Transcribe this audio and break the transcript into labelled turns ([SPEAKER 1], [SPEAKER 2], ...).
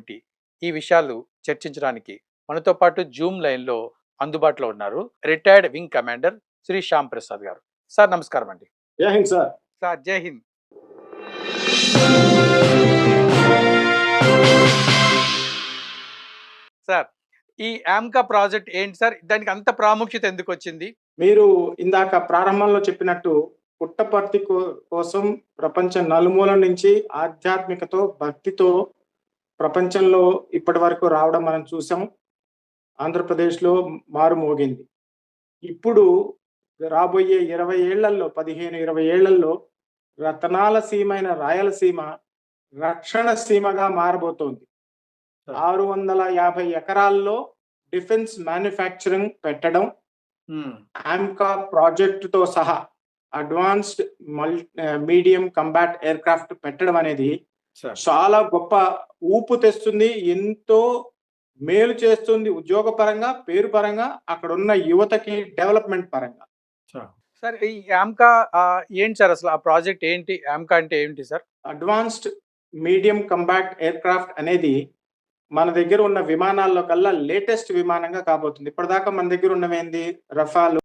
[SPEAKER 1] ఏమిటి? ఈ విషయాలు చర్చించడానికి మనతో పాటు జూమ్ లైన్‌లో అందుబాటులో ఉన్నారు. Retired wing commander Shri Shyam Prasad గారు. సార్ నమస్కారం అండి.
[SPEAKER 2] జై హింద్ సార్.
[SPEAKER 1] సార్ జై హింద్. సార్ ఈ ఆమ్కా ప్రాజెక్ట్ ఏంటి సార్? దానికి అంత ప్రాముఖ్యత ఎందుకొచ్చింది?
[SPEAKER 2] మీరు ఇందాక ప్రారంభంలో చెప్పినట్టు పుట్టపర్తి కోసం ప్రపంచ నలుమూల నుంచి ఆధ్యాత్మికతో, భక్తితో ప్రపంచంలో ఇప్పటి వరకు రావడం మనం చూసాం. ఆంధ్రప్రదేశ్‌లో మారుమోగింది. ఇప్పుడు రాబోయే 20 ఏళ్లలో 15, 20 ఏళ్లలో రతనాల సీమైన రాయలసీమ రక్షణ సీమగా మారబోతోంది. 650 ఎకరాల్లో డిఫెన్స్ మ్యానుఫ్యాక్చరింగ్ పెట్టడం, ఆమ్కా ప్రాజెక్టుతో సహా అడ్వాన్స్డ్ మీడియం కంబాట్ ఎయిర్క్రాఫ్ట్ పెట్టడం అనేది చాలా గొప్ప ఊపు తెస్తుంది. ఎంతో మేలు చేస్తుంది ఉద్యోగపరంగా, పేరు పరంగా, అక్కడ ఉన్న యువతకి డెవలప్మెంట్ పరంగా.
[SPEAKER 1] సార్ ఈ ఆమ్కా ఏంటి సార్ అసలు? ఆ ప్రాజెక్ట్ ఏంటి? ఆమ్కా అంటే ఏంటి sir?
[SPEAKER 2] Advanced medium combat aircraft అనేది మన దగ్గర ఉన్న విమానాల్లో కల్లా లేటెస్ట్ విమానంగా కాబోతుంది. ఇప్పటిదాకా మన దగ్గర ఉన్నవేంది రఫాలు,